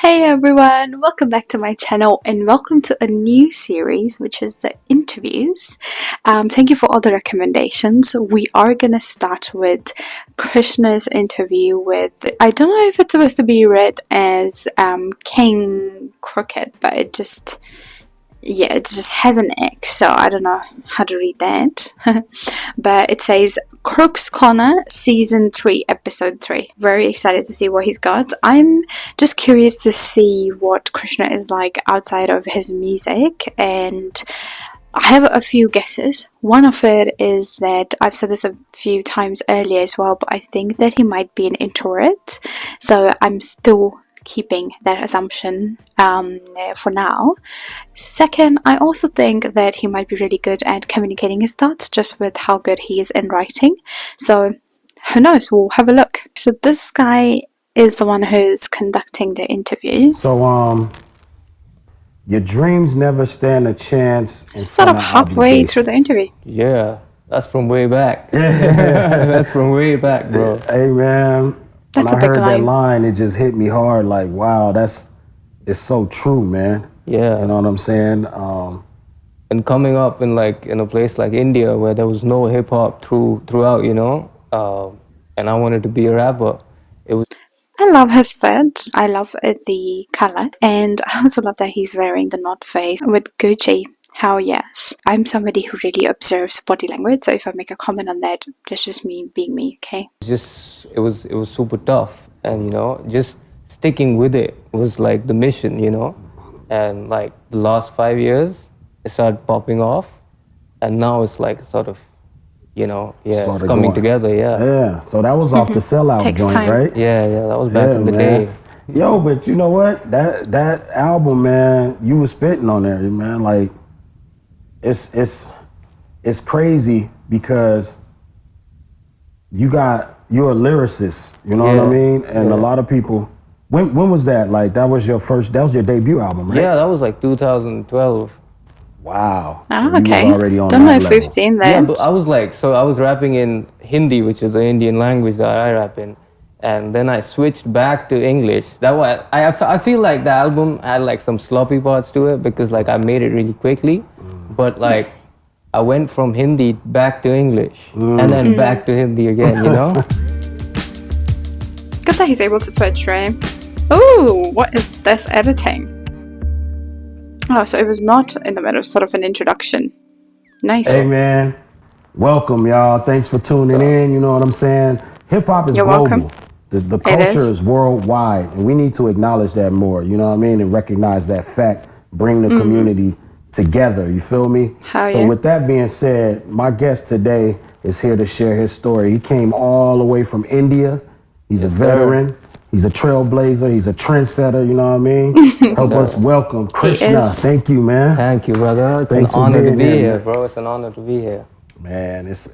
Hey everyone, welcome back to my channel and welcome to a new series which is the interviews. Thank you for all the recommendations. We are gonna start with Krishna's interview with, I don't know if it's supposed to be read as Kxng Crooked, but it just has an X, so I don't know how to read that. But it says Crooks Corner Season 3 Episode 3. Very excited to see what he's got. I'm just curious to see what Krishna is like outside of his music, and I have a few guesses. One of it is that I've said this a few times earlier as well, but I think that he might be an introvert, so I'm still keeping that assumption for now. Second, I also think that he might be really good at communicating his thoughts just with how good he is in writing. So who knows, we'll have a look. So this guy is the one who's conducting the interview. So your dreams never stand a chance. Sort of halfway through the interview. Yeah, that's from way back. That's from way back, bro. Hey man, That's when a I big heard line. that line, it just hit me hard. Like, wow, it's so true, man. Yeah. You know what I'm saying? And coming up in a place like India where there was no hip hop throughout, and I wanted to be a rapper. It was I love his fit. I love the color, and I also love that he's wearing the North Face with Gucci. How yes, I'm somebody who really observes body language, so if I make a comment on that, that's just me being me, okay? it was super tough, and just sticking with it was like the mission, and like the last 5 years it started popping off, and now it's like sort of it's coming together. Yeah, so that was off the Sellout Takes joint, time. right? Yeah, that was back in the day. Yo, but you know what? That album, man, you was spitting on there, man. Like, it's crazy because you're a lyricist, you know what I mean? And a lot of people, when was that? Like, that was your debut album, right? Yeah, that was like 2012. Wow. Oh, okay. You was already on Don't know that if we've level. seen that. Yeah, but I was rapping in Hindi, which is the Indian language that I rap in, and then I switched back to English. I feel like the album had like some sloppy parts to it because like I made it really quickly, but like I went from Hindi back to English and then back to Hindi again, Good that he's able to switch, right? Ooh, what is this editing? Oh, so it was not in the middle, sort of an introduction. Nice. Hey, man. Welcome, y'all. Thanks for tuning in. You know what I'm saying? Hip-hop is You're global. welcome. The culture is worldwide, and we need to acknowledge that more, you know what I mean, and recognize that fact, bring the community together, you feel me? So with that being said, my guest today is here to share his story. He came all the way from India. He's a veteran. He's a trailblazer. He's a trendsetter, you know what I mean? Help us welcome Krishna. Thank you, man. Thank you, brother. It's Thanks an honor for to being be here, here, bro. It's an honor to be here. Man, it's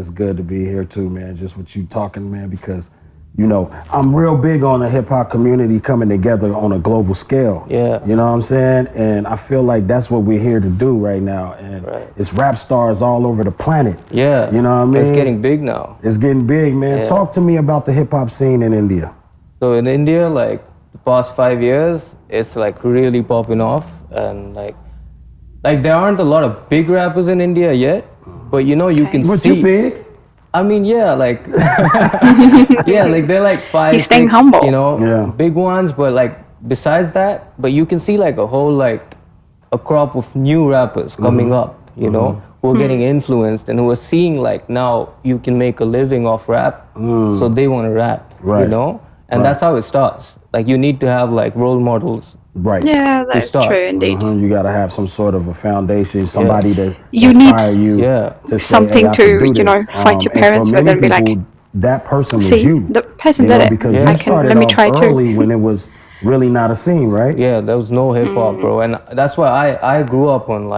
good to be here too, man. Just with you talking, man, because I'm real big on the hip hop community coming together on a global scale. Yeah. You know what I'm saying? And I feel like that's what we're here to do right now. And it's rap stars all over the planet. Yeah. You know what I mean? It's getting big now. It's getting big, man. Yeah. Talk to me about the hip hop scene in India. So in India, like the past 5 years, it's like really popping off, and like there aren't a lot of big rappers in India yet, but you can But see. you big? I mean, yeah, like like they're like 5. He's staying 6, humble. big ones, but like besides that, but you can see like a whole like a crop of new rappers coming up, who are getting influenced and who are seeing like now you can make a living off rap, so they want to rap, and that's how it starts. Like you need to have like role models. Right. Yeah, that's true indeed. You got to have some sort of a foundation, somebody to You need inspire you to say, something hey, I can to, do this. fight your parents with and be like, that person was see, you. the person did it. Because I you can, started let me off try early too. when it was really not a scene, right? Yeah, there was no hip hop, bro, and that's why I grew up on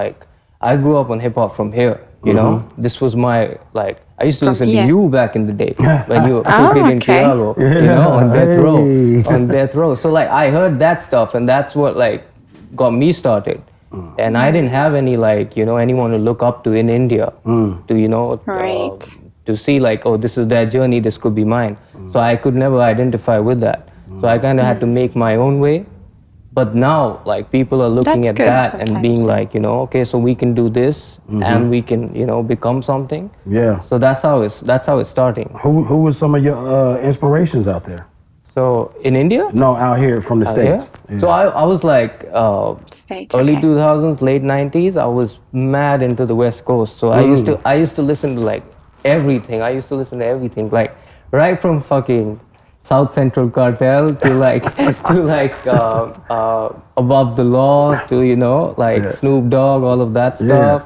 hip hop from here. This was my I used to listen to you back in the day when you were cooking in Tiago, on death row. So like I heard that stuff, and that's what like got me started. And I didn't have any anyone to look up to in India to to see like, oh, this is their journey, this could be mine. So I could never identify with that. So I kind of had to make my own way. But now, like, people are looking at that and being like, you know, okay, so we can do this and we can, you know, become something. Yeah. So that's how it's starting. Who were some of your inspirations out there? So in India? No, out here from the States. Yeah. So I was like early 2000s, late 90s. I was mad into the West Coast. So I used to listen to like everything. I used to listen to everything, like right from fucking South Central Cartel to like Above the Law to, you know, like Snoop Dogg, all of that stuff.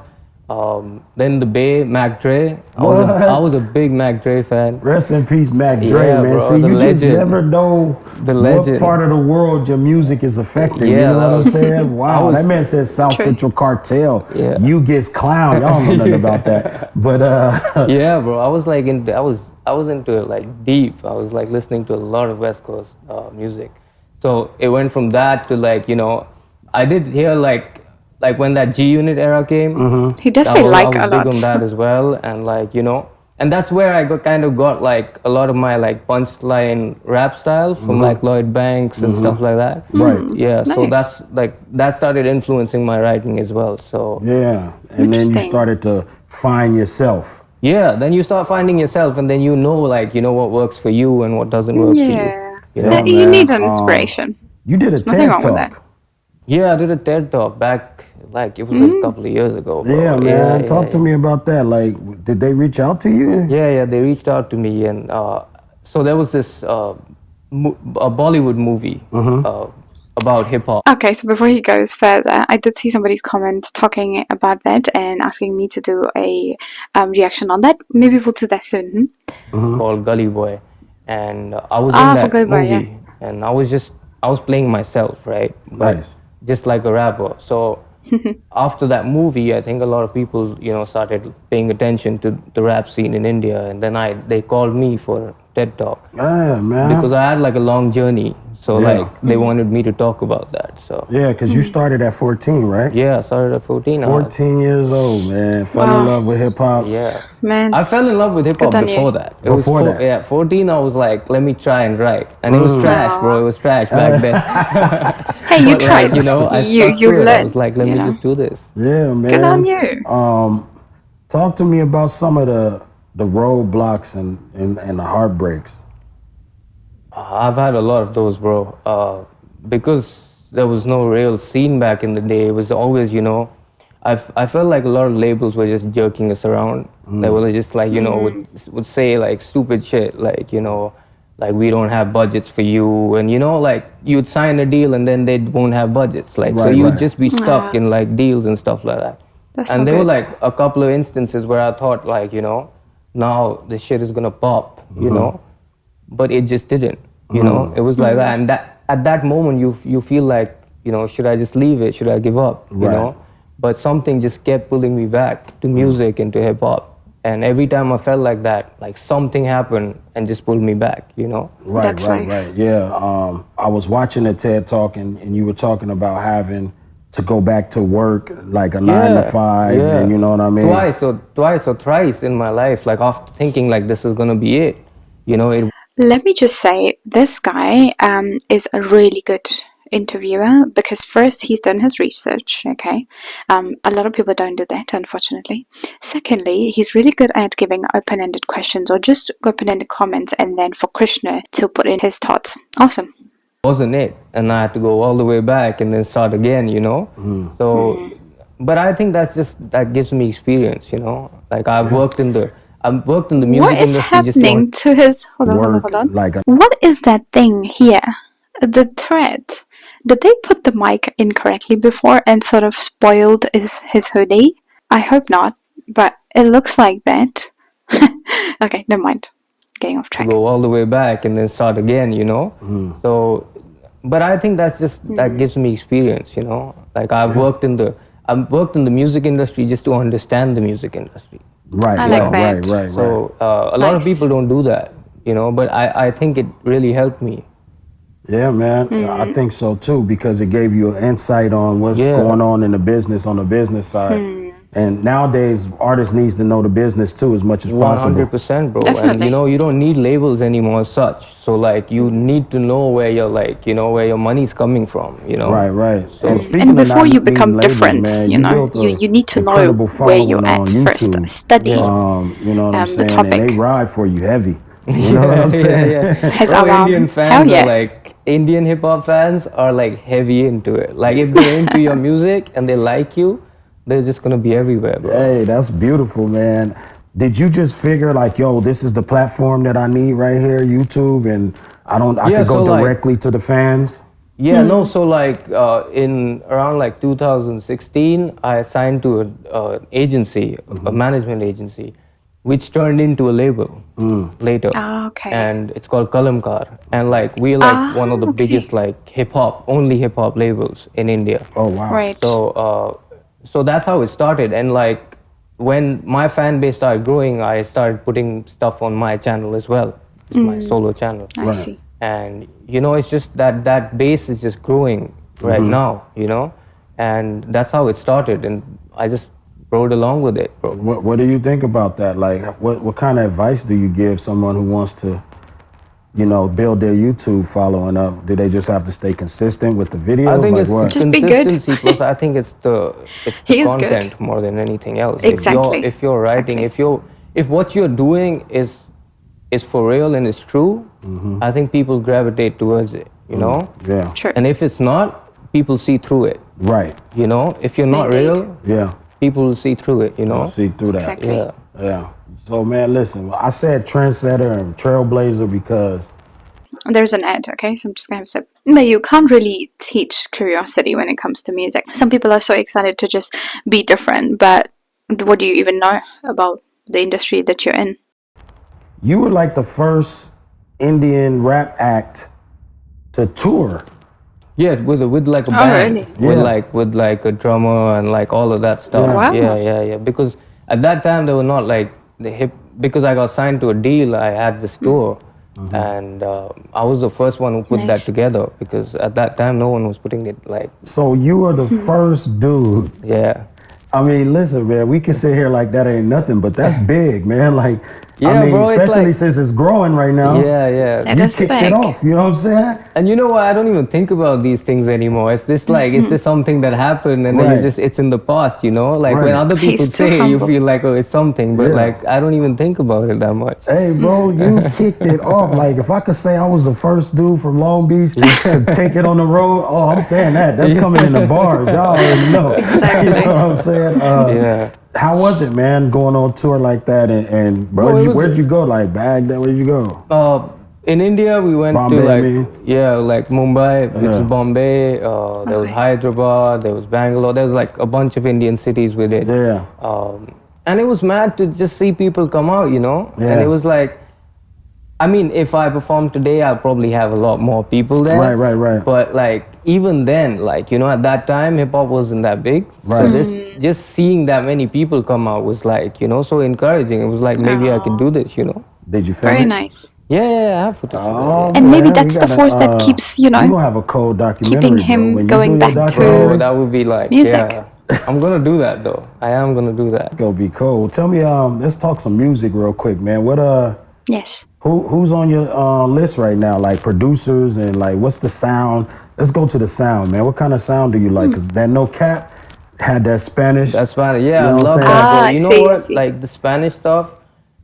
Then the Bay, Mac Dre. I was a big Mac Dre fan. Rest in peace, Mac Dre, man. Bro, see, you legend. just never know what part of the world your music is affecting. You know what I'm saying? Wow, that man said South Central Cartel. Yeah. You gets clown. Y'all don't know nothing about that. But yeah, bro. I was like I was into it like deep. I was like listening to a lot of West Coast music. So it went from that to like, you know, I did hear like when that G Unit era came. He does say like a lot. I was big on that as well, and like, you know, and that's where I kind of got like a lot of my like punchline rap style from like Lloyd Banks and stuff like that. Right. Yeah. Nice. So that's like that started influencing my writing as well. So yeah, and then you started to find yourself. Yeah, then you start finding yourself, and then you know, like, you know, what works for you and what doesn't work for you. You know? You need an inspiration. You did a TED Talk. Yeah, I did a TED Talk back, like, it was like a couple of years ago, bro. Yeah, man. Talk to me about that. Like, did they reach out to you? Yeah, they reached out to me, and so there was this a Bollywood movie about hip hop. Okay, so before he goes further, I did see somebody's comment talking about that and asking me to do a reaction on that. Maybe we'll do that soon. Called Gully Boy, and I was in that movie, and I was playing myself, right? But just like a rapper. So after that movie, I think a lot of people, you know, started paying attention to the rap scene in India, and then they called me for a TED Talk. Yeah, man. Because I had like a long journey. So like they wanted me to talk about that. So yeah, because you started at 14, right? Yeah, I started at 14. 14 years old, man. Fell in love with hip hop. Yeah, man. I fell in love with hip hop before that. It was 14. I was like, let me try and write, and it was trash, bro. It was trash back then. Hey, you tried. Like, you know, you learned. I was like, let me just do this. Yeah, man. Good on you. Talk to me about some of the roadblocks and the heartbreaks. I've had a lot of those, bro. Because there was no real scene back in the day. It was always, you know, I felt like a lot of labels were just jerking us around. They were just like, you know, would say like stupid shit, like, you know, like we don't have budgets for you, and you know, like you'd sign a deal and then they won't have budgets, like so you'd just be stuck in like deals and stuff like that. And there were like a couple of instances where I thought like, you know, now this shit is gonna pop, you know. But it just didn't, you know. It was like that, and that at that moment you feel like, you know, should I just leave it? Should I give up? You know. But something just kept pulling me back to music and to hip hop, and every time I felt like that, like something happened and just pulled me back, you know. Right. Yeah. I was watching a TED Talk, and you were talking about having to go back to work like a 9 to 5, and you know what I mean. Twice or thrice in my life, like after thinking like this is gonna be it, you know. Let me just say, this guy is a really good interviewer, because first, he's done his research, okay? A lot of people don't do that, unfortunately. Secondly, he's really good at giving open-ended questions or just open-ended comments, and then for Krishna to put in his thoughts. Awesome. Wasn't it, and I had to go all the way back and then start again, you know. So, but I think that gives me experience, you know. Like I've worked in the music industry. What is happening to his... Hold on. What is that thing here? The thread. Did they put the mic incorrectly before and sort of spoiled his hoodie? I hope not, but it looks like that. Okay, never mind. Getting off track. Go all the way back and then start again, you know. So, but I think that gives me experience, you know. Like I've worked in the music industry just to understand the music industry. Right. So a lot of people don't do that, you know. But I think it really helped me. Yeah, man. I think so too, because it gave you an insight on what's going on in the business, on the business side. And nowadays, artists needs to know the business too as much as possible. 100%, bro. Definitely. And you know, you don't need labels anymore as such. So like, you need to know where you're like, you know, where your money's coming from, you know? Right. So, and before you become different, man, you know, you need to know where you're at first. Study you know what I'm saying? the topic. And they ride for you heavy. You know what I'm saying? Has bro, Indian fans hell yeah. are like, Indian hip hop fans are like heavy into it. Like if they're into your music and they like you, they're just gonna be everywhere, bro. Hey, that's beautiful, man. Did you just figure like, yo, this is the platform that I need right here, YouTube, and I could go directly to the fans? Yeah, no, so like in around like 2016, I signed to an agency, a management agency, which turned into a label later. Okay. And it's called Kalamkar. And like we're like one of the biggest like only hip hop labels in India. Oh wow. Right. So that's how it started. And like when my fan base started growing, I started putting stuff on my channel as well. It's my solo channel. I see. And you know, it's just that base is just growing right now, you know, and that's how it started. And I just rode along with it, bro. What do you think about that? Like, what kind of advice do you give someone who wants to, you know, build their YouTube following up? Do they just have to stay consistent with the videos? I think like it's what? the consistency plus I think it's the content more than anything else. Exactly. If you're writing, if what you're doing is for real and it's true, I think people gravitate towards it, you know? Yeah. Sure. And if it's not, people see through it. Right. You know, if you're not real, people will see through it, you know? See through that. Exactly. Yeah. So, man, listen, I said trendsetter and trailblazer because... There's an ad, okay? So I'm just going to have a sip. But you can't really teach curiosity when it comes to music. Some people are so excited to just be different, but what do you even know about the industry that you're in? You were like the first Indian rap act to tour. Yeah, with like a band, really? with like a drummer and like all of that stuff. Wow. Yeah. Because at that time they were not like because I got signed to a deal. I had this tour, and I was the first one who put that together because at that time no one was putting it like. So you were the first dude. Yeah. I mean, listen, man, we can sit here like that ain't nothing, but that's big, man. Like, yeah, I mean, bro, especially like, since it's growing right now. Yeah. That you is kicked big. it off, you know what I'm saying? And you know what? I don't even think about these things anymore. It's just like, it's just something that happened and then it's in the past, you know? Like when other people say it, you feel like, oh, it's something, but like, I don't even think about it that much. Hey, bro, you kicked it off. Like, if I could say I was the first dude from Long Beach to take it on the road, oh, I'm saying that. That's coming in the bars. Y'all already know. Exactly. You know what I'm saying? How was it, man, going on tour like that? And bro, where'd you go? Like Baghdad? Where'd you go? In India, we went Bombay, to like Mumbai, which is Bombay. There was Hyderabad. There was Bangalore. There was like a bunch of Indian cities with it. Yeah. And it was mad to just see people come out, you know. Yeah. And it was like, I mean, if I perform today, I'll probably have a lot more people there. Right. But like even then, like, you know, at that time, hip hop wasn't that big. Right. So just seeing that many people come out was like, you know, so encouraging. It was like maybe I could do this, you know. Did you film Very it? nice. Yeah, I have footage. And maybe that's the force that keeps, you know, you gonna have a cold documentary, keeping him bro. going back to that would be like music. Yeah. I'm gonna do that though. I am gonna do that. It's gonna be cool. Tell me, let's talk some music real quick, man. Yes. Who's on your list right now? Like producers and like what's the sound? Let's go to the sound, man. What kind of sound do you like? Cause that No Cap had that Spanish. That's Spanish. Yeah, You know I love what that. I'm Bro. saying? You I know what? see. Like the Spanish stuff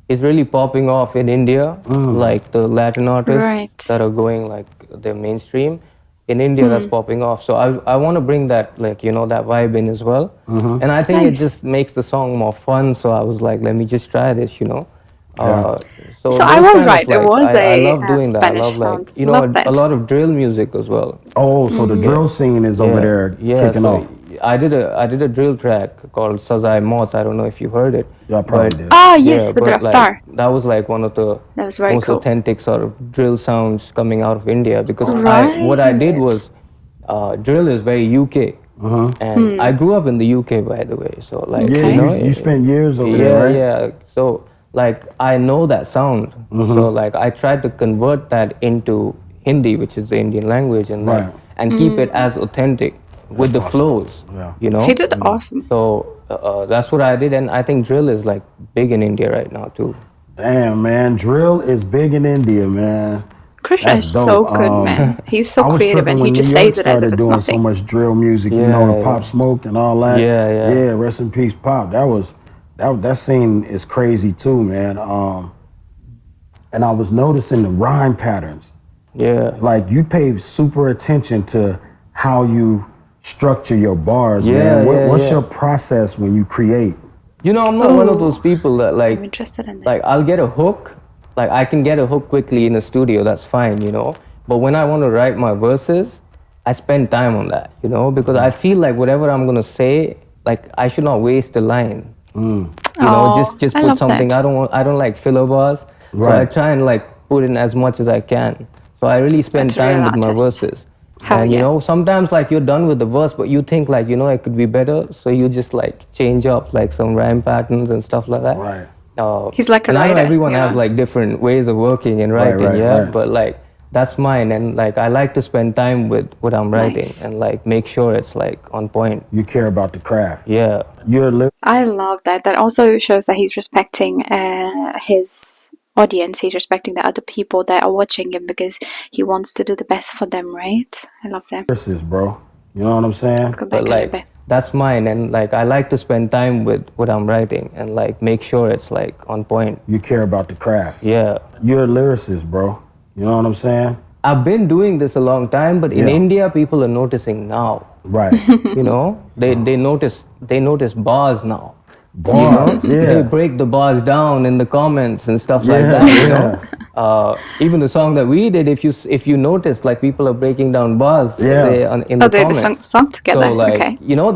is really popping off in India. Like the Latin artists that are going like they're mainstream. In India, that's popping off. So I want to bring that, like, you know, that vibe in as well. And I think it just makes the song more fun. So I was like, let me just try this, you know. So I was right. Like, it was I love doing that. Spanish I love sound. like, you know, a lot of drill music as well. Oh, so the drill scene is over there kicking off. I did a drill track called Sazai Maut. I don't know if you heard it. Yeah, I probably did. Yes, with but, Raftar. Like, that was like one of the That was very most cool. authentic sort of drill sounds coming out of India because what I did was drill is very UK. And I grew up in the UK, by the way. So like, Yeah, you know, you spent years over there, right? Yeah. So like, I know that sound. So like, I tried to convert that into Hindi, which is the Indian language, and and keep it as authentic with the flows. Yeah. You know, he did awesome. So that's what I did, and I think drill is like big in India right now too. Damn, man, drill is big in India, man. Krishna is so good, man. He's so creative, and he just says it as if it's doing nothing. so much drill music, you know, and Pop Smoke and all that. Yeah. Rest in peace, Pop. That scene is crazy too, man. And I was noticing the rhyme patterns. Yeah. Like you pay super attention to how you structure your bars, man. What's your process when you create? You know, I'm not one of those people that like. I'm interested in that. Like I'll get a hook. Like I can get a hook quickly in the studio, that's fine, you know. But when I want to write my verses, I spend time on that, you know, because I feel like whatever I'm gonna say, like I should not waste a line. You know, just put something. I don't like filler bars. So I try and like put in as much as I can. So I really spend time with my verses. And you know, sometimes like you're done with the verse, but you think like, you know, it could be better. So you just like change up like some rhyme patterns and stuff like that. Right. He's like a writer. I know everyone has like different ways of working and writing, but like that's mine, and like I like to spend time with what I'm writing and like make sure it's like on point. You care about the craft. Yeah. I love that. That also shows that he's respecting his audience. He's respecting the other people that are watching him because he wants to do the best for them, right? I love that. Verses, bro. You know what I'm saying? But like that's mine, and like I like to spend time with what I'm writing and like make sure it's like on point. You care about the craft. Yeah. You're a lyricist, bro. You know what I'm saying? I've been doing this a long time, but in India, people are noticing now. Right. You know, they notice bars now. Bars, They break the bars down in the comments and stuff like that. You know, even the song that we did, if you notice, like people are breaking down bars in the comments. They sung together. So like, you know,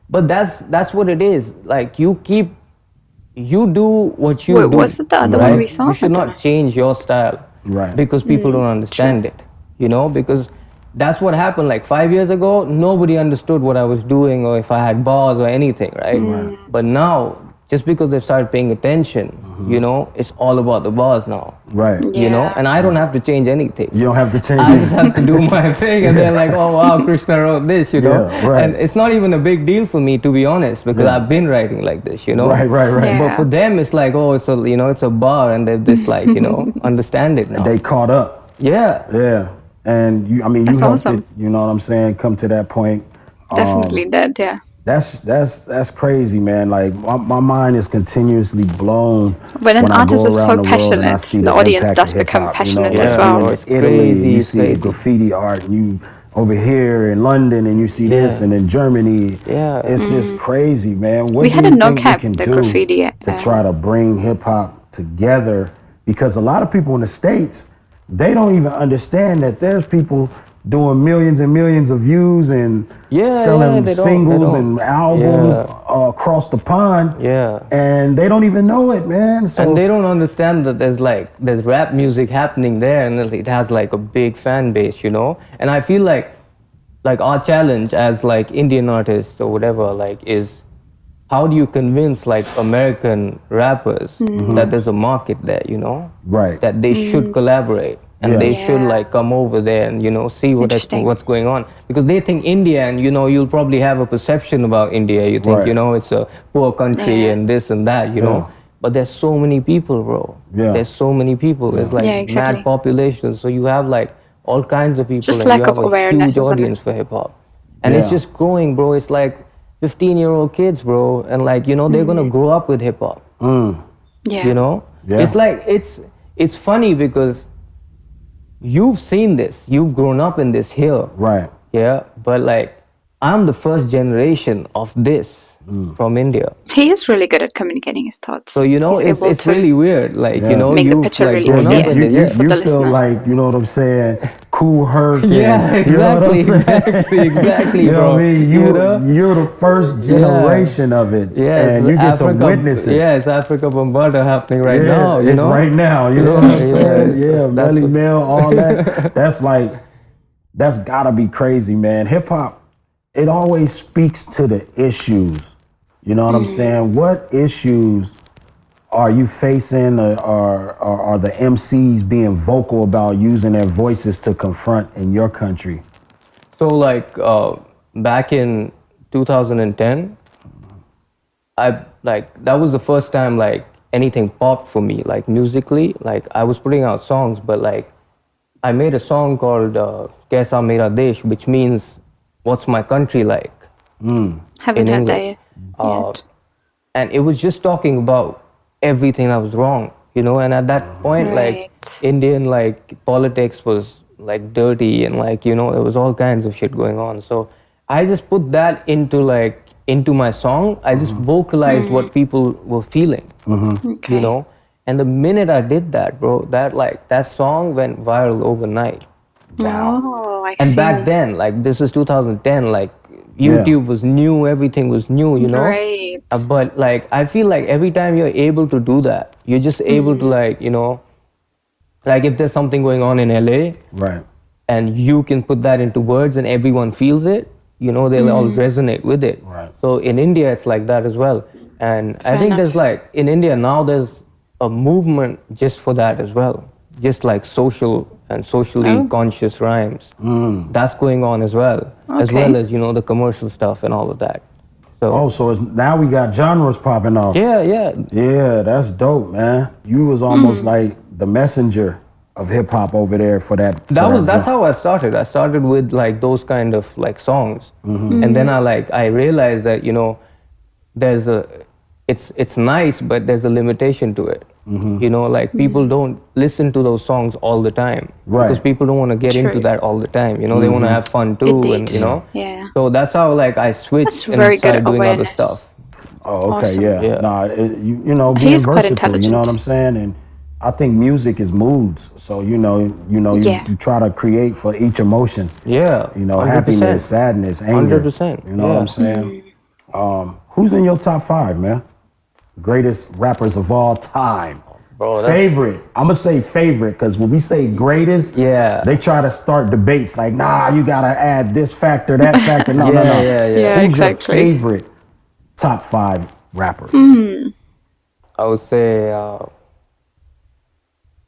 but that's what it is. Like you do what you do. Was it the other one we saw? You should not change your style, right? Because people don't understand it. You know, because that's what happened like 5 years ago. Nobody understood what I was doing or if I had bars or anything, right? But now, just because they started paying attention, you know, it's all about the bars now. Right. You know, and I don't have to change anything. You don't have to change I just have to do my thing, and they're like, oh wow, Krishna wrote this, you know? Right. And it's not even a big deal for me, to be honest, because I've been writing like this, you know? Right. Yeah. But for them, it's like, oh, it's a bar, and they've just like, you know, understand it now. They caught up. Yeah. And you That's helped awesome. it, you know what I'm saying, come to that point. Definitely did, yeah. That's crazy, man. Like my mind is continuously blown. When an artist is so the passionate, the audience does become passionate as well. It's Italy, crazy, you see graffiti art, and you over here in London, and you see this, and in Germany. Yeah. It's just crazy, man. What We do had you a think we no-cap, can the do graffiti. to try to bring hip hop together? Because a lot of people in the States, they don't even understand that there's people doing millions and millions of views and selling singles and albums across the pond. Yeah. And they don't even know it, man. So, and they don't understand that there's rap music happening there, and it has like a big fan base, you know? And I feel like our challenge as like Indian artists or whatever, like is how do you convince like American rappers that there's a market there, you know? Right. That they should collaborate. And they should like come over there and, you know, see what's going on. Because they think India, and, you know, you'll probably have a perception about India. You think, you know, it's a poor country and this and that, you know. But there's so many people, bro. Yeah. There's so many people. There's like mad population. So you have like all kinds of people. Just and lack you have of a awareness, huge isn't it? audience for hip hop. And it's just growing, bro. It's like 15-year-old kids, bro. And like, you know, they're going to grow up with hip hop. Yeah. You know? Yeah. It's like, it's funny because you've seen this, you've grown up in this here. Right. Yeah, but like, I'm the first generation of this from India. He is really good at communicating his thoughts. So, you know, it's really weird. Like, you know, make the you've picture like, really grown up clear. in it. Yeah. For the You feel listener. like, you know what I'm saying, Cool Herc. Yeah, exactly, you know what I'm saying? exactly, You bro. know what I mean? You know? You're the first generation of it. Yeah, and you get to witness it. Yeah, it's Africa Bombada happening right now, you know? Right now, you know what I'm saying? Yeah, That's Melly what- Mel, all that. That's gotta be crazy, man. Hip hop, it always speaks to the issues. You know what I'm saying? What issues are you facing, or are the MCs being vocal about using their voices to confront in your country? So like, back in 2010, that was the first time like anything popped for me, like musically. Like I was putting out songs, but like I made a song called Kaisa Mera Desh, which means what's my country like Haven't in heard English. that yet. And it was just talking about everything that was wrong, you know. And at that point, like Indian like politics was like dirty, and like, you know, there was all kinds of shit going on. So I just put that into my song. I just vocalized what people were feeling, you know. And the minute I did that, bro, that song went viral overnight. Oh, I see. And back then, like this is 2010, like YouTube was new, everything was new, you know. Right. But like I feel like every time you're able to do that, you're just able to, like, you know, like if there's something going on in LA, right, and you can put that into words and everyone feels it, you know, they'll all resonate with it. Right. So in India, it's like that as well. And I think there's like, in India now, there's a movement just for that as well. Just like social and socially conscious rhymes. That's going on as well. As well as, you know, the commercial stuff and all of that. So, so now we got genres popping off. Yeah, that's dope, man. You was almost like the messenger of hip hop over there for that. That's how I started. I started with like those kind of like songs, and then I realized that, you know, it's nice, but there's a limitation to it. You know, like people don't listen to those songs all the time, because people don't want to get into that all the time. You know, they want to have fun too, and you know. Yeah. So that's how like I switched and started doing other stuff. Oh, okay, Awesome. yeah. Nah, you know, being He's quite versatile. You know what I'm saying? And I think music is moods. So you try to create for each emotion. Yeah. You know, 100%. happiness, sadness, anger. 100%. You know what I'm saying? Who's in your top 5, man? Greatest rappers of all time. Bro, favorite. I'm gonna say favorite, because when we say greatest, they try to start debates like, nah, you gotta add this factor, that factor. No, no. Yeah, Who's exactly. your favorite top 5 rappers? I would say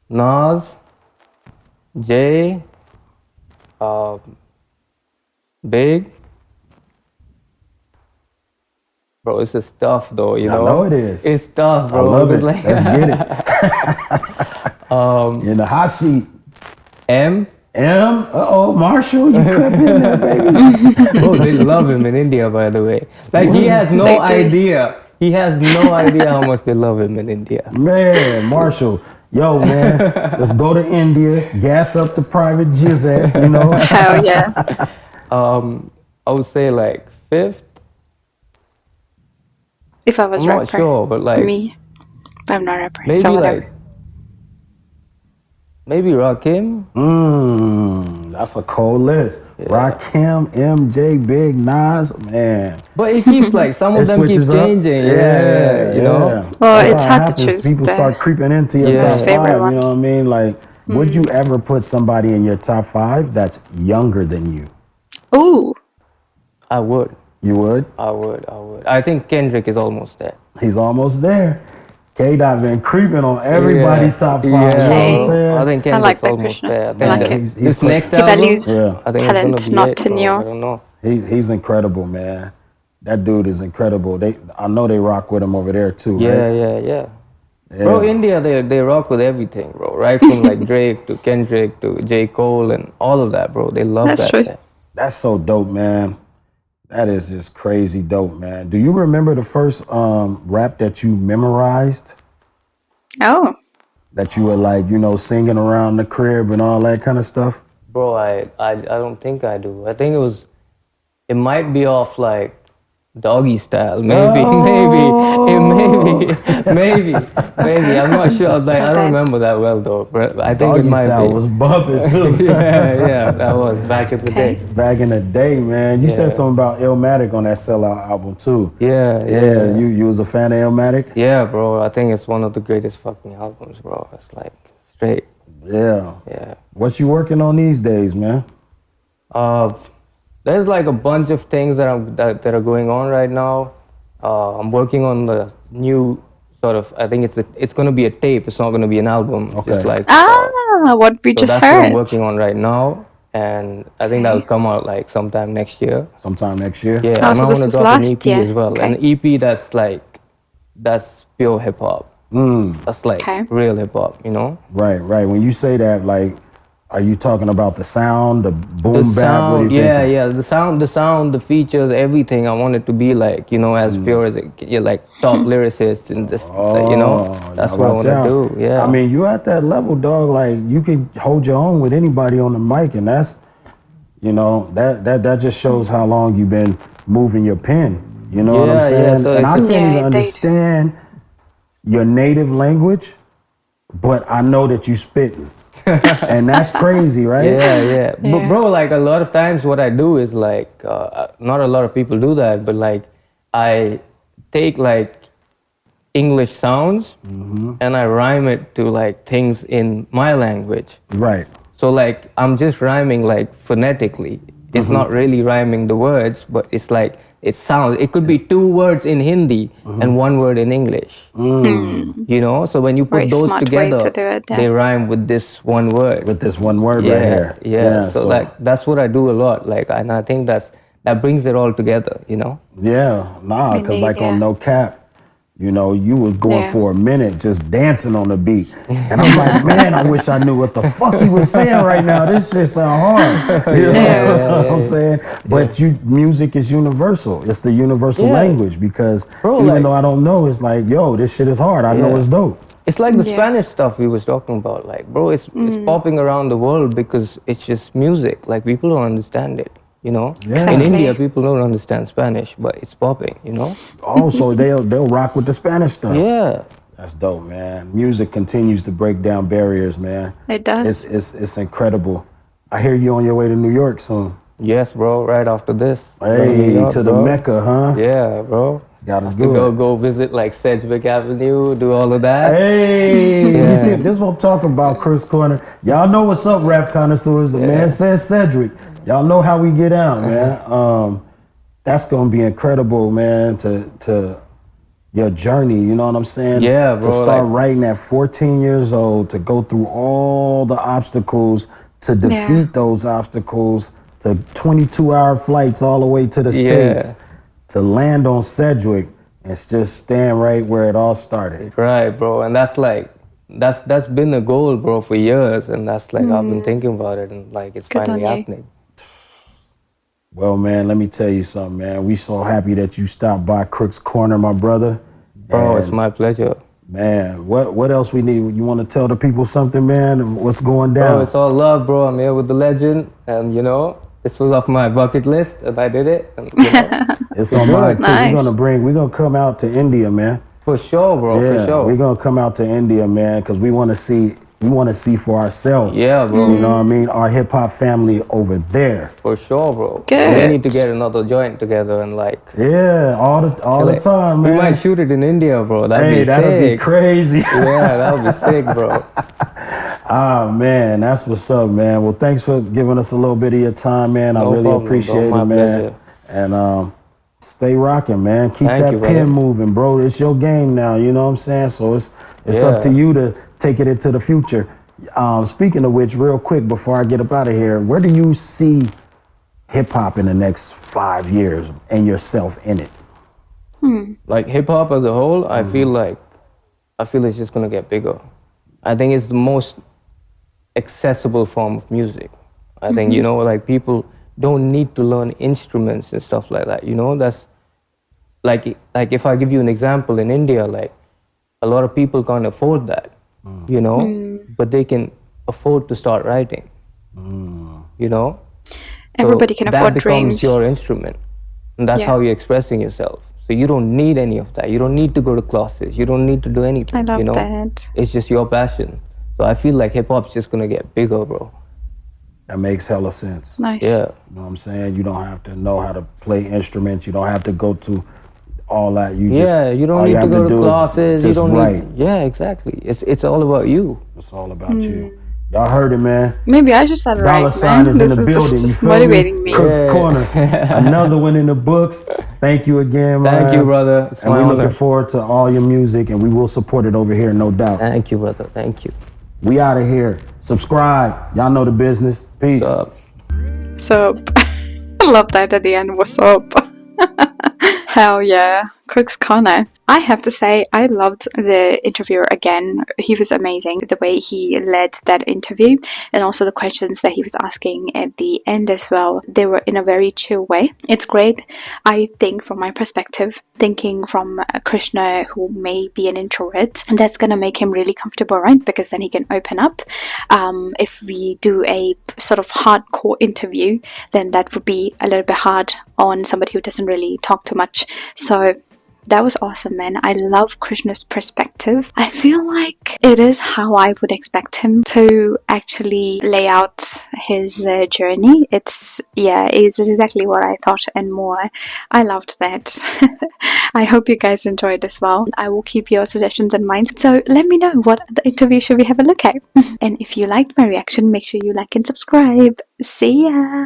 Nas, Jay, Big. Bro, it's just tough though, you know? I know it is. It's tough, bro. I love it. Like, Let's get it. In the hot seat. M. Marshall, you crept in there, baby. Bro, they love him in India, by the way. Like, he has no idea. He has no idea how much they love him in India. Man, Marshall. Yo, man, let's go to India, gas up the private jizz, you know? Hell yeah. I would say like 5th. If I was I'm rapper. not sure, but like Me. I'm not a rapper. maybe so like maybe Rakim. That's a cold list. Rakim, MJ, Big, Nas, man. But it keeps like some of them keep changing. Yeah, you know. Well, it's hard to choose. People start creeping into your top 5. favorite You know what I mean? Like, would you ever put somebody in your top 5 that's younger than you? Ooh. I would. You would? I would. I think Kendrick is almost there. He's almost there. K-Dot been creeping on everybody's top 5. You know what I'm saying? I think Kendrick's almost there. I think this next album, values I think talent, it's gonna be not it, tenure. I don't know. He's incredible, man. That dude is incredible. I know they rock with him over there too. Right? Yeah. Bro, India, they rock with everything, bro. Right from like Drake to Kendrick to J. Cole and all of that, bro. They love That's that. true. That's so dope, man. That is just crazy dope, man. Do you remember the first rap that you memorized? Oh. That you were like, you know, singing around the crib and all that kind of stuff? Bro, I don't think I do. I think it might be off like Doggy Style, maybe. I'm not sure. Like, I don't remember that well though. But I think Doggy it might Style be. was bumping too. yeah, that was back in the day. Back in the day, man. You said something about Illmatic on that Sellout album too. Yeah. You was a fan of Illmatic? Yeah, bro. I think it's one of the greatest fucking albums, bro. It's like straight. Yeah. What you working on these days, man? There's like a bunch of things that are going on right now. I'm working on the new sort of. I think it's gonna be a tape. It's not gonna be an album. Okay. Just like what we so just that's heard. what I'm working on right now. and I think that'll come out like sometime next year. Sometime next year? Yeah, oh, and so I want this to was drop an last EP year. as well. Okay. An EP that's pure hip hop. That's like real hip hop, you know? Right. When you say that, like, are you talking about the sound, the boom bap? What are you thinking? Yeah. The sound, the features, everything. I want it to be like, you know, as pure as it. You're like top lyricists and this, you know. That's what I want to do. Yeah. I mean, you at that level, dog. Like, you can hold your own with anybody on the mic, and that's, you know, that just shows how long you've been moving your pen. You know what I'm saying? Yeah, so and I can't even understand your native language, but I know that you spitting. And that's crazy, right? Yeah. But bro, like a lot of times what I do is like, not a lot of people do that, but like I take like English sounds and I rhyme it to like things in my language. Right. So like I'm just rhyming like phonetically. It's not really rhyming the words, but it's like it sounds. It could be 2 words in Hindi and 1 word in English. You know, so when you put those together, they rhyme with this 1 word. With this 1 word right here. Yeah. So like that's what I do a lot. Like, and I think that brings it all together. You know. Yeah. Nah, because like on No Cap, you know, you was going for a minute just dancing on the beat. And I'm like, man, I wish I knew what the fuck he was saying right now. This shit sound hard. You know what I'm saying? But music is universal. It's the universal language because even though I don't know, it's like, yo, this shit is hard. I know it's dope. It's like the Spanish stuff we was talking about. Like, bro, it's popping around the world because it's just music. Like, people don't understand it. You know, in India, people don't understand Spanish, but it's popping, you know? Also, they'll rock with the Spanish stuff. Yeah. That's dope, man. Music continues to break down barriers, man. It does. It's incredible. I hear you on your way to New York soon. Yes, bro, right after this. Hey, York, to the Mecca, huh? Yeah, bro. Gotta go visit like Sedgwick Avenue, do all of that. Hey, you see, this is what I'm talking about, Crooks Corner. Y'all know what's up, rap connoisseurs. The man says Sedgwick. Y'all know how we get out, man. That's gonna be incredible, man. To your journey, you know what I'm saying? Yeah, bro. To start writing at 14 years old, to go through all the obstacles, to defeat those obstacles, to 22-hour flights all the way to the States, to land on Sedgwick, and just stand right where it all started. Right, bro. And that's like, that's been a goal, bro, for years. And that's like, I've been thinking about it, and like, it's finally happening. Well, man, let me tell you something, man. We so happy that you stopped by Crooks Corner, my brother. Bro, it's my pleasure. Man, what else we need? You want to tell the people something, man? What's going down? Bro, it's all love, bro. I'm here with the legend, and you know, this was off my bucket list, and I did it. And, you know, it's on mine too. Nice. We're gonna come out to India, man. For sure, bro. Yeah, for sure. We're gonna come out to India, man, because we want to see. We want to see for ourselves. Yeah, bro. You know what I mean? Our hip hop family over there. For sure, bro. Good. We need to get another joint together and like. Yeah, all the time, man. We might shoot it in India, bro. That'd be crazy. Yeah, that would be sick, bro. Ah, man, that's what's up, man. Well, thanks for giving us a little bit of your time, man. I really appreciate it, man. Pleasure. And stay rocking, man. Keep that pen moving, bro. It's your game now. You know what I'm saying? So it's up to you to take it into the future. Speaking of which, real quick before I get up out of here, where do you see hip hop in the next 5 years and yourself in it? Like hip hop as a whole, I feel it's just gonna get bigger. I think it's the most accessible form of music. I think, you know, like people don't need to learn instruments and stuff like that. You know, that's like if I give you an example, in India, like a lot of people can't afford that. You know, but they can afford to start writing. You know, everybody can afford dreams. That becomes your instrument, and that's how you're expressing yourself. So you don't need any of that. You don't need to go to classes. You don't need to do anything. I love you know? that. It's just your passion. So I feel like hip hop's just gonna get bigger, bro. That makes hella sense. Nice. Yeah. You know what I'm saying? You don't have to know how to play instruments. You don't have to go to all that. You don't need to go to classes. You don't need. Yeah, exactly. It's all about you. It's all about you. Y'all heard it, man. Maybe I should start writing, man. This is just motivating me. Crooks Corner. Another one in the books. Thank you again, man. Thank you, brother. It's and we're looking forward to all your music, and we will support it over here, no doubt. Thank you, brother. Thank you. We out of here. Subscribe. Y'all know the business. Peace. Sup. I love that at the end. What's up? Hell yeah. Crooks Connor. I have to say, I loved the interviewer again. He was amazing. The way he led that interview and also the questions that he was asking at the end as well. They were in a very chill way. It's great, I think, from my perspective, thinking from Krishna, who may be an introvert, and that's going to make him really comfortable, right? Because then he can open up. If we do a sort of hardcore interview, then that would be a little bit hard on somebody who doesn't really talk too much. So that was awesome, man. I love Krishna's perspective. I feel like it is how I would expect him to actually lay out his journey. It's exactly what I thought and more. I loved that. I hope you guys enjoyed as well. I will keep your suggestions in mind. So let me know what the interview should we have a look at. And if you liked my reaction, make sure you like and subscribe. See ya!